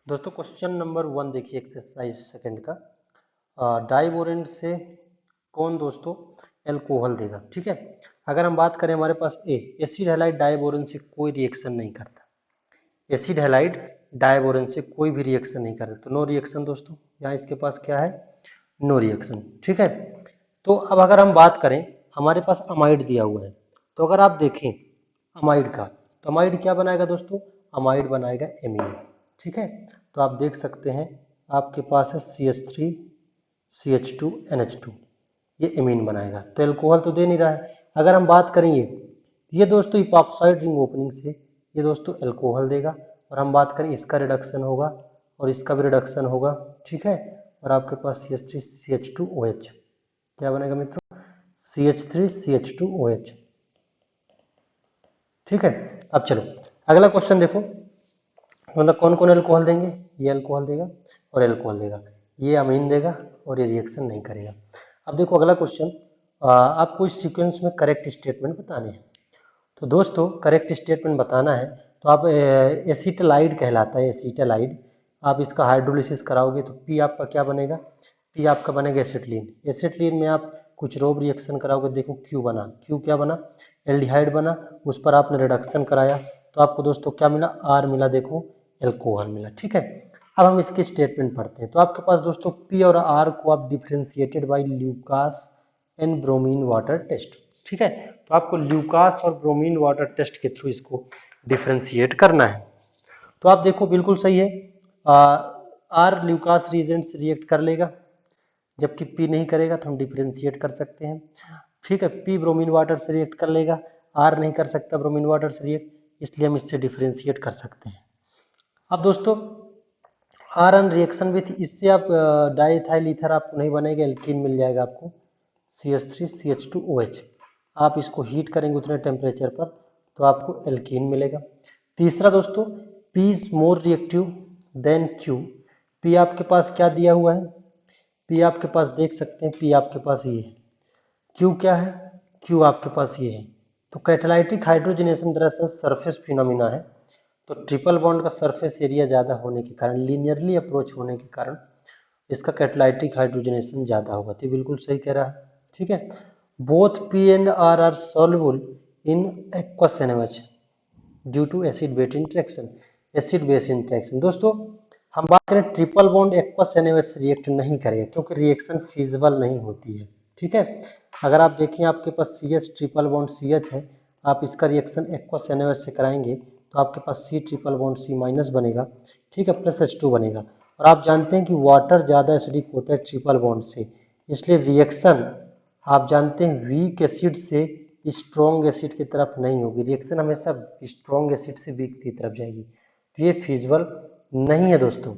दोस्तों question number 1 देखिए exercise second का। डाइबोरेंट से कौन दोस्तों एल्कोहल देगा। ठीक है, अगर हम बात करें हमारे पास एसिड हैलाइड डाइबोरेंट से कोई रिएक्शन नहीं करता। एसिड हैलाइड डाइबोरेंट से कोई भी रिएक्शन नहीं करता, तो नो रिएक्शन दोस्तों। यहाँ इसके पास क्या है, नो रिएक्शन। ठीक है, तो अब अगर हम बात करें हमारे पास अमाइड दिया हुआ है, तो अगर आप देखें अमाइड का, तो अमाइड क्या बनाएगा दोस्तों, अमाइड बनाएगा एमीन। ठीक है, तो आप देख सकते हैं आपके पास है CH3 CH2 NH2, ये एमीन बनाएगा, तो एल्कोहल तो दे नहीं रहा है। अगर हम बात करें ये दोस्तों इपॉक्साइड रिंग ओपनिंग से ये दोस्तों एल्कोहल देगा, और हम बात करें इसका रिडक्शन होगा और इसका भी रिडक्शन होगा। ठीक है, और आपके पास CH3 CH2OH क्या बनेगा मित्रों, CH3 CH2OH। ठीक है, अब चलो अगला क्वेश्चन देखो, मतलब कौन कौन एल्कोहल देंगे, ये एल्कोहल देगा और एल्कोहल देगा, ये अमीन देगा और ये रिएक्शन नहीं करेगा। अब देखो अगला क्वेश्चन, आपको इस सीक्वेंस में करेक्ट स्टेटमेंट बताने हैं। तो दोस्तों करेक्ट स्टेटमेंट बताना है, तो आप एसीटलाइड कहलाता है, एसीटलाइड। आप इसका हाइड्रोलिसिस कराओगे तो पी आपका क्या बनेगा, पी आपका बनेगा एसिटिलीन। एसिटिलीन में आप कुछ रोब रिएक्शन कराओगे, देखो क्यू बना, क्यू क्या बना, एल्डिहाइड बना, उस पर आपने रिडक्शन कराया तो आपको दोस्तों क्या मिला, आर मिला, देखो एल्कोहल मिला। ठीक है, अब हम इसके स्टेटमेंट पढ़ते हैं। तो आपके पास दोस्तों पी और आर को आप differentiated by Lucas and bromine water test. ठीक है, तो आपको ल्यूकास और ब्रोमीन वाटर टेस्ट के थ्रू इसको डिफ्रेंशिएट करना है। तो आप देखो बिल्कुल सही है, आर ल्यूकास रिएजेंट से रिएक्ट कर लेगा, जबकि पी नहीं करेगा, तो हम डिफ्रेंशिएट कर सकते हैं। ठीक है, पी ब्रोमीन वाटर से रिएक्ट कर लेगा, आर नहीं कर सकता ब्रोमीन वाटर से रिएक्ट, इसलिए हम इससे डिफ्रेंशिएट कर सकते हैं। अब दोस्तों आर एन रिएक्शन विथ, इससे आप डाइथाइल ईथर आपको नहीं बनेगा, एल्कीन मिल जाएगा आपको CH3 CH2OH। आप इसको हीट करेंगे उतने टेम्परेचर पर तो आपको एल्कीन मिलेगा। तीसरा दोस्तों P is more reactive than Q। P आपके पास क्या दिया हुआ है, P आपके पास देख सकते हैं, P आपके पास ये है, Q क्या है, Q आपके पास ये है। तो कैटालाइटिक हाइड्रोजनेशन दरअसल सरफेस फिनोमिना है, तो ट्रिपल बॉन्ड का सरफेस एरिया ज़्यादा होने के कारण, लीनियरली अप्रोच होने के कारण इसका कैटालाइटिक हाइड्रोजनेशन ज़्यादा होगा। तो बिल्कुल सही कह रहा है। ठीक है, both P and R are soluble in aqueous NaOH due to acid base interaction, acid base interaction. दोस्तों हम बात करें ट्रिपल बॉन्ड एक्वस NaOH से रिएक्ट नहीं करेगा क्योंकि रिएक्शन फिजिबल नहीं होती है। ठीक है, अगर आप देखिए आपके पास CH ट्रिपल बॉन्ड CH है, आप इसका रिएक्शन एक्वस NaOH से कराएंगे तो आपके पास C triple bond C minus बनेगा। ठीक है, प्लस H2 बनेगा, और आप जानते हैं कि वाटर ज़्यादा एसिडिक होता है ट्रिपल बॉन्ड से, इसलिए रिएक्शन आप जानते हैं वीक एसिड से स्ट्रॉन्ग एसिड की तरफ नहीं होगी, रिएक्शन हमेशा स्ट्रॉन्ग एसिड से वीक की तरफ जाएगी, तो ये फिजिबल नहीं है दोस्तों।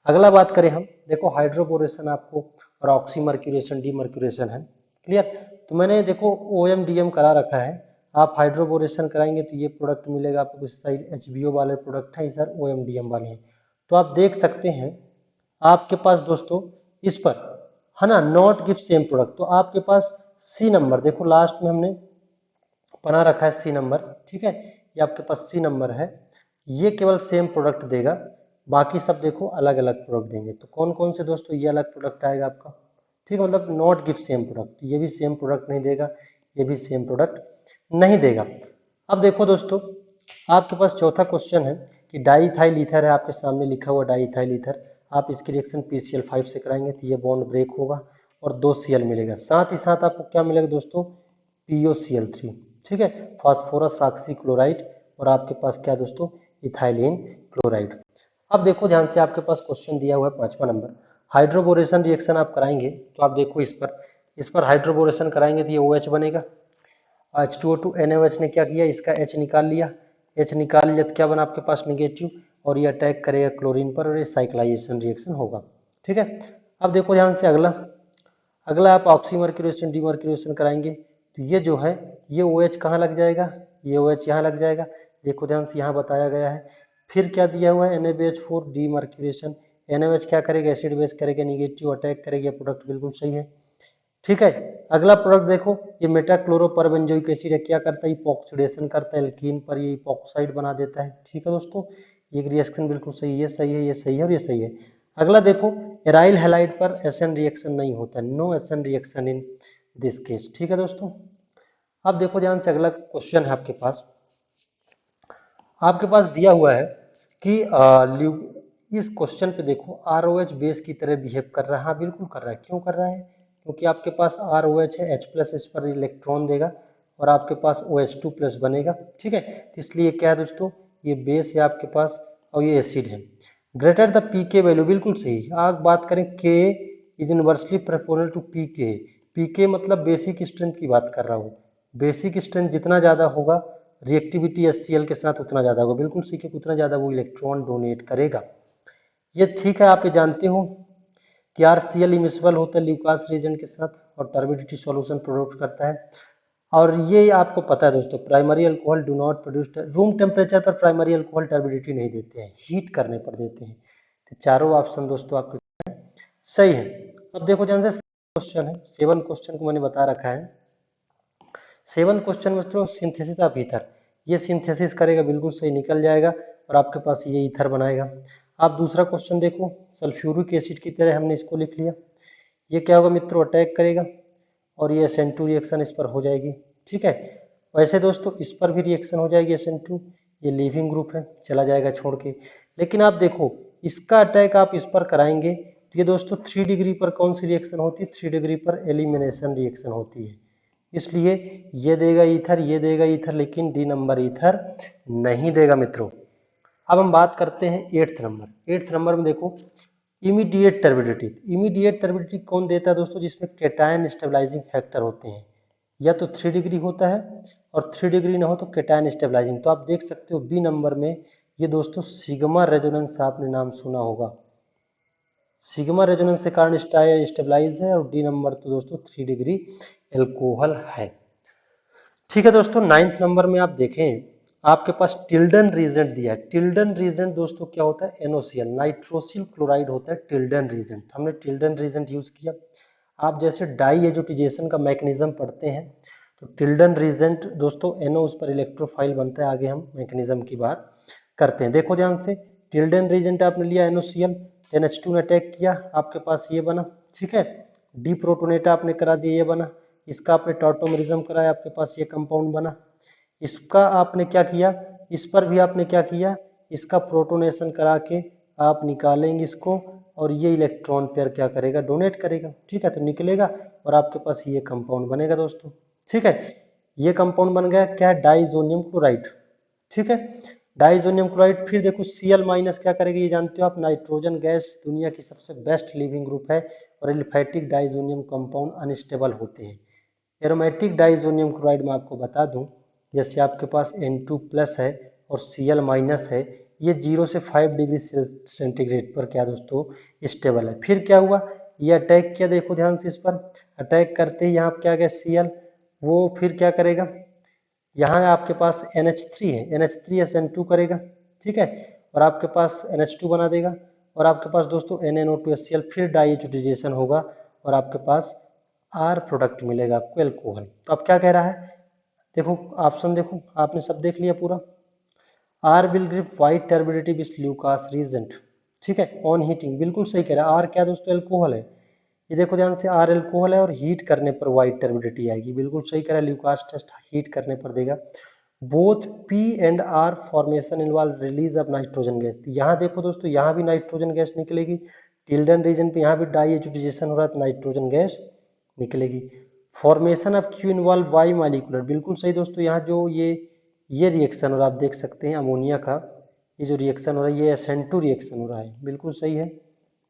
अगला बात करें हम, देखो हाइड्रोबोरेशन आपको और ऑक्सीमर्क्यूरेशन डीमर्क्यूरेशन है, क्लियर। तो मैंने देखो OM-DM करा रखा है, आप हाइड्रोबोरेशन कराएंगे तो ये प्रोडक्ट मिलेगा आपको, इस साइड HBO वाले प्रोडक्ट है, सर OM-DM वाले हैं। तो आप देख सकते हैं आपके पास दोस्तों इस पर है ना, नॉट गिव सेम प्रोडक्ट, तो आपके पास C नंबर देखो लास्ट में हमने बना रखा है C नंबर। ठीक है, ये आपके पास C नंबर है, ये केवल सेम प्रोडक्ट देगा, बाकी सब देखो अलग अलग प्रोडक्ट देंगे। तो कौन कौन से दोस्तों, ये अलग प्रोडक्ट आएगा आपका। ठीक है, मतलब नॉट गिव सेम प्रोडक्ट, ये भी सेम प्रोडक्ट नहीं देगा, ये भी सेम प्रोडक्ट नहीं देगा। अब देखो दोस्तों आपके पास चौथा क्वेश्चन है कि डाइथाइल ईथर है, आपके सामने लिखा हुआ डाइथाइल ईथर, आप इसकी रिएक्शन PCl5 से कराएंगे तो ये बॉन्ड ब्रेक होगा और 2 Cl मिलेगा, साथ ही साथ आपको क्या मिलेगा दोस्तों, POCl3। ठीक है, फास्फोरस ऑक्सी क्लोराइड, और आपके पास क्या दोस्तों, इथाइलिन क्लोराइड। अब देखो ध्यान से, आपके पास क्वेश्चन दिया हुआ है 5वां नंबर, हाइड्रोबोरेशन रिएक्शन आप कराएंगे तो आप देखो इस पर हाइड्रोबोरेशन कराएंगे तो ये OH बनेगा, H2O2 NaOH ने क्या किया, इसका H निकाल लिया, H निकाल लिया तो क्या बना आपके पास, नेगेटिव, और ये अटैक करेगा क्लोरीन पर और ये साइक्लाइजेशन रिएक्शन होगा। ठीक है, अब देखो ध्यान से अगला, अगला आप ऑक्सीमर्क्यूरेशन डीमर्क्यूरेशन कराएंगे तो ये जो है ये OH कहाँ लग जाएगा, ये OH यहाँ लग जाएगा, देखो ध्यान से यहाँ बताया गया है। फिर क्या दिया हुआ है, NaBH4 डीमर्क्यूरेशन, NaOH क्या करेगा, एसिड बेस करेगा, नेगेटिव अटैक करेगा, प्रोडक्ट बिल्कुल सही है। ठीक है, अगला प्रोडक्ट देखो, ये मेटाक्लोरोपरबेंजोइक एसिड है, क्या करता है, इपॉक्सीडेशन करता है एल्कीन पर, ये इपॉक्साइड बना देता है। ठीक है दोस्तों, ये रिएक्शन बिल्कुल सही, ये सही है, ये सही है और ये सही है। अगला देखो, एराइल हैलाइड पर एसएन रिएक्शन नहीं होता, no SN reaction in this case. ठीक है दोस्तों, अब देखो ध्यान से, अगला क्वेश्चन है आपके पास दिया हुआ है कि इस क्वेश्चन पे देखो ROH बेस की तरह बिहेव कर रहा है। हाँ बिल्कुल कर रहा है। क्यों कर रहा है? क्योंकि आपके पास ROH है, H प्लस इस पर इलेक्ट्रॉन देगा और आपके पास OH2 प्लस बनेगा। ठीक है, इसलिए क्या है दोस्तों, ये बेस है आपके पास और ये एसिड है। ग्रेटर द पीके वैल्यू, बिल्कुल सही। आप बात करें के इज इनवर्सली प्रोपोर्शनल टू पीके। पीके मतलब बेसिक स्ट्रेंथ की बात कर रहा हूँ। बेसिक स्ट्रेंथ जितना ज़्यादा होगा, रिएक्टिविटी HCl के साथ उतना ज़्यादा होगा। बिल्कुल सही है, उतना ज़्यादा वो इलेक्ट्रॉन डोनेट करेगा। ये ठीक है, आप ये जानते हो कि RCl इमिसिबल होता है ल्यूकास रीजेंट के साथ और टर्बिडिटी सॉल्यूशन प्रोड्यूस करता है। और ये आपको पता है दोस्तों, primary alcohol do not produce, room temperature पर प्राइमरी अल्कोहल टर्बिडिटी नहीं देते हैं, हीट करने पर देते हैं। तो चारों ऑप्शन दोस्तों आपके सही है। अब देखो ध्यान से, क्वेश्चन है 7 क्वेश्चन को मैंने बता रखा है। 7 क्वेश्चन में तो सिंथेसिस ऑफ ईथर, ये सिंथेसिस करेगा, बिल्कुल सही, निकल जाएगा और आपके पास ये ईथर बनाएगा। आप दूसरा क्वेश्चन देखो, सल्फ्यूरिक एसिड की तरह हमने इसको लिख लिया। ये क्या होगा मित्रों, अटैक करेगा और ये SN2 रिएक्शन इस पर हो जाएगी। ठीक है, वैसे दोस्तों इस पर भी रिएक्शन हो जाएगी SN2, ये लिविंग ग्रुप है, चला जाएगा छोड़ के। लेकिन आप देखो, इसका अटैक आप इस पर कराएंगे तो ये दोस्तों 3 डिग्री पर कौन सी रिएक्शन होती है, 3 डिग्री पर एलिमिनेशन रिएक्शन होती है। इसलिए ये देगा ईथर, ये देगा ईथर, लेकिन डी नंबर ईथर नहीं देगा मित्रों। अब हम बात करते हैं 8th नंबर। 8th नंबर में देखो, इमीडिएट टर्बिडिटी। इमीडिएट टर्बिडिटी कौन देता है दोस्तों, जिसमें केटायन स्टेबलाइजिंग फैक्टर होते हैं, या तो 3 डिग्री होता है और 3 डिग्री ना हो तो केटायन स्टेबलाइजिंग। तो आप देख सकते हो बी नंबर में ये दोस्तों सिग्मा रेजोनेंस, आपने नाम सुना होगा। सिग्मा रेजोनेंस के कारण स्टेबलाइज है और डी नंबर तो दोस्तों 3 डिग्री एल्कोहल है। ठीक है दोस्तों, 9th नंबर में आप देखें, आपके पास टिल्डन रीजेंट दिया है। टिल्डन रीजेंट दोस्तों क्या होता है, NOCl, नाइट्रोसिल क्लोराइड होता है टिल्डन रीजेंट। हमने टिल्डन रीजेंट यूज किया। आप जैसे डाई एजुटेशन का मैकेनिज्म पढ़ते हैं तो टिल्डन रीजेंट दोस्तों NO उस पर इलेक्ट्रोफाइल बनता है। आगे हम मैकेनिज्म की बात करते हैं। देखो ध्यान से, टिल्डन रीजेंट आपने लिया NOCl, NH2 ने अटैक किया, आपके पास ये बना। ठीक है, डी प्रोटोनेटा आपने करा दिया, ये बना। इसका आपने टॉटोमेरिज्म कराया, आपके पास ये कंपाउंड बना। इसका आपने क्या किया, इस पर भी आपने क्या किया, इसका प्रोटोनेशन करा के आप निकालेंगे इसको और ये इलेक्ट्रॉन पेयर क्या करेगा, डोनेट करेगा। ठीक है, तो निकलेगा और आपके पास ये कंपाउंड बनेगा दोस्तों। ठीक है, ये कंपाउंड बन गया क्या, डाइजोनियम क्लोराइड। ठीक है, डाइजोनियम क्लोराइड। फिर देखो Cl माइनस क्या करेगा, ये जानते हो आप, नाइट्रोजन गैस दुनिया की सबसे बेस्ट लिविंग ग्रुप है और एलिफैटिक डाइजोनियम कंपाउंड अनस्टेबल होते हैं। एरोमेटिक डाइजोनियम क्लोराइड में आपको बता दूं, जैसे आपके पास N2 प्लस है और Cl माइनस है, ये 0 से 5 डिग्री सेंटीग्रेड पर क्या दोस्तों स्टेबल है। फिर क्या हुआ, ये अटैक किया, देखो ध्यान से, इस पर अटैक करते ही यहाँ क्या गया Cl, वो फिर क्या करेगा, यहाँ आपके पास NH3 है, NH3SN2 करेगा। ठीक है, और आपके पास NH2 बना देगा और आपके पास दोस्तों NaNO2HCl, फिर डाइएजुटाइजेशन होगा और आपके पास R प्रोडक्ट मिलेगा आपको, एल्कोहल। तो अब क्या कह रहा है, देखो ऑप्शन देखो, आपने सब देख लिया पूरा। R will give white turbidity with Lucas reagent. ठीक है, ऑन हीटिंग, बिल्कुल सही कह रहा है। R क्या दोस्तों, एल्कोहल है। ये देखो ध्यान से, R एल्कोहल है और हीट करने पर वाइट टर्बिडिटी आएगी, बिल्कुल सही कह रहा है। ल्यूकास टेस्ट हीट करने पर देगा। Both P and R formation involve release of nitrogen gas. यहाँ देखो दोस्तों, यहाँ भी नाइट्रोजन गैस निकलेगी। टिल्डन रीजन पे यहाँ भी डाइएजुटाइजेशन हो रहा है तो नाइट्रोजन गैस निकलेगी। Formation of Q involve by molecular, बिल्कुल सही दोस्तों। यहाँ जो ये रिएक्शन और आप देख सकते हैं अमोनिया का, ये जो रिएक्शन हो रहा है ये SN2 रिएक्शन हो रहा है, बिल्कुल सही है।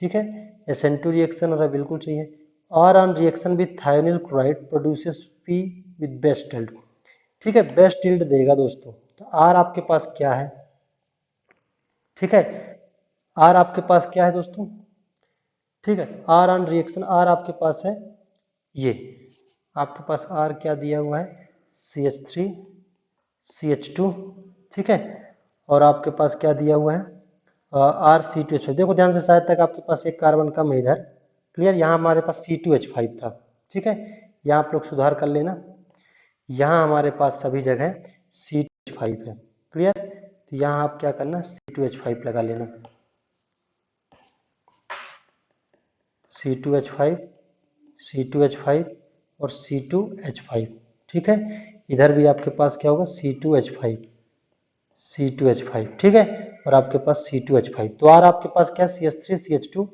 ठीक है, SN2 रिएक्शन हो रहा है, बिल्कुल सही है। और on reaction with thionyl chloride produces P with best yield. ठीक है, बेस्ट यील्ड देगा दोस्तों। तो R आपके पास क्या है, ठीक है, R आपके पास क्या है दोस्तों, ठीक है, R ऑन रिएक्शन, R आपके पास है, ये आपके पास R क्या दिया हुआ है, CH3 CH2। ठीक है, और आपके पास क्या दिया हुआ है, RC2H5। देखो ध्यान से, शायद तक आपके पास एक कार्बन कम है इधर, क्लियर। यहाँ हमारे पास C2H5 था। ठीक है, यहाँ आप लोग सुधार कर लेना। यहाँ हमारे पास सभी जगह C2H5 है, क्लियर। तो यहाँ आप क्या करना, C2H5 लगा लेना, C2H5, C2H5 और C2H5। ठीक है, इधर भी आपके पास क्या होगा, C2H5, C2H5। ठीक है, और आपके पास C2H5। तो आर आपके पास क्या, CH3 CH2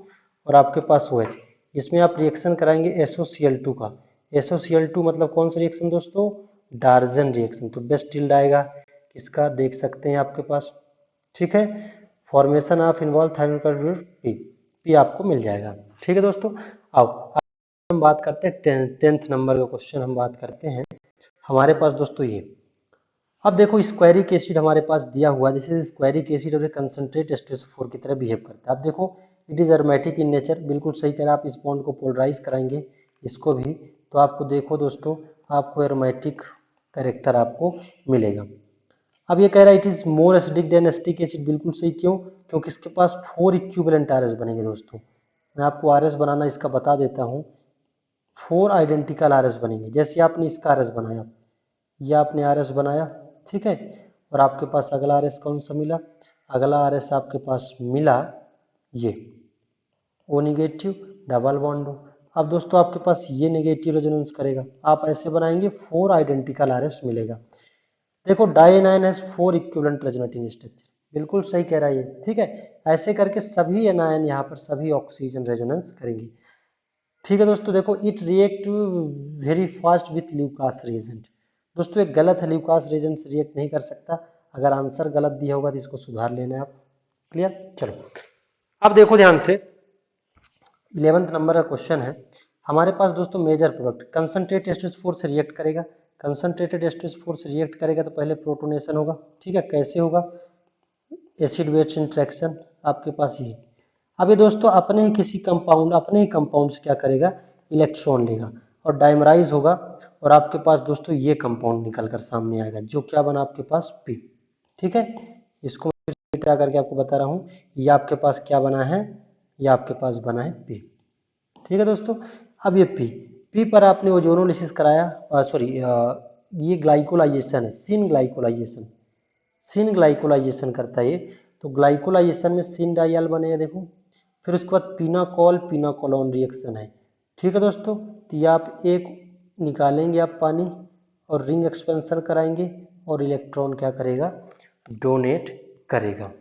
और आपके पास OH। इसमें आप रिएक्शन कराएंगे SOCl2 का। SOCl2 मतलब कौन सा रिएक्शन दोस्तों, डार्जन रिएक्शन। तो बेस्ट टिल्ड आएगा किसका, देख सकते हैं आपके पास। ठीक है, फॉर्मेशन ऑफ इन्वॉल्व थायरोकार्बोन पी, पी आपको मिल जाएगा। ठीक है दोस्तों, आओ हम बात करते हैं 10th नंबर का क्वेश्चन हम बात करते हैं। हमारे पास दोस्तों ये, अब देखो स्क्वायरिक एसिड हमारे पास दिया हुआ, जैसे स्क्वायरिक एसिड और कंसंट्रेट H2SO4 की तरह बिहेव करता है। अब देखो it is aromatic in nature, बिल्कुल सही कह रहा है। आप इस बॉन्ड को पोलराइज कराएंगे इसको भी, तो आपको देखो दोस्तों आपको एरोमेटिक कैरेक्टर आपको मिलेगा। अब ये कह रहा है it is more acidic then acetic acid, बिल्कुल सही। क्यों, क्योंकि इसके पास 4 इक्विवेलेंट आरएस बनेंगे दोस्तों। मैं आपको आरएस बनाना इसका बता देता हूँ। 4 आइडेंटिकल आरएस बनेंगे, जैसे आपने इसका आरएस बनाया, ये आपने आरएस बनाया, ठीक है, और आपके पास अगला आरएस कौन सा मिला, अगला आरएस आपके पास मिला ये ओ निगेटिव डबल बॉन्ड। अब दोस्तों आपके पास ये नेगेटिव रेजोनेंस करेगा, आप ऐसे बनाएंगे 4 आइडेंटिकल आरएस मिलेगा। देखो डाइएनाइन हैज 4 इक्विवेलेंट रेजोनेटिंग स्ट्रक्चर, बिल्कुल सही कह रहा है ये। ठीक है, ऐसे करके सभी एनायन यहाँ पर सभी ऑक्सीजन रेजोनेंस करेंगे। ठीक है दोस्तों, देखो it react very fast with Lucas reagent. दोस्तों एक गलत है, ल्यूकास रिएजेंट से रिएक्ट नहीं कर सकता। अगर आंसर गलत दिया होगा तो इसको सुधार लेना है आप। क्लियर, चलो अब देखो ध्यान से 11th नंबर का क्वेश्चन है हमारे पास दोस्तों। मेजर प्रोडक्ट कंसंट्रेटेड H2SO4 से रिएक्ट करेगा, कंसंट्रेटेड H2SO4 से रिएक्ट करेगा तो पहले प्रोटोनेशन होगा। ठीक है, कैसे होगा, एसिड बेस इंट्रैक्शन आपके पास ये। अब ये दोस्तों अपने ही किसी कंपाउंड, अपने ही कंपाउंड से क्या करेगा, इलेक्ट्रॉन लेगा और डाइमराइज होगा, और आपके पास दोस्तों ये कंपाउंड निकल कर सामने आएगा जो क्या बना आपके पास, पी। ठीक है, इसको मैं फिर क्या करके आपको बता रहा हूँ, ये आपके पास क्या बना है, ये आपके पास बना है पी। ठीक है दोस्तों, अब ये पी, पी पर आपने ओजोनोलिसिस कराया, सॉरी ये ग्लाइकोलाइजेशन है, सिन ग्लाइकोलाइजेशन, सिन ग्लाइकोलाइजेशन करता है ये। तो ग्लाइकोलाइजेशन में सिन डाइयल बनेगा देखो, फिर उसके बाद पिनाकोल पिनाकोलोन रिएक्शन है। ठीक है दोस्तों, तो ये आप एक निकालेंगे आप पानी और रिंग एक्सपेंशन कराएंगे और इलेक्ट्रॉन क्या करेगा, डोनेट करेगा।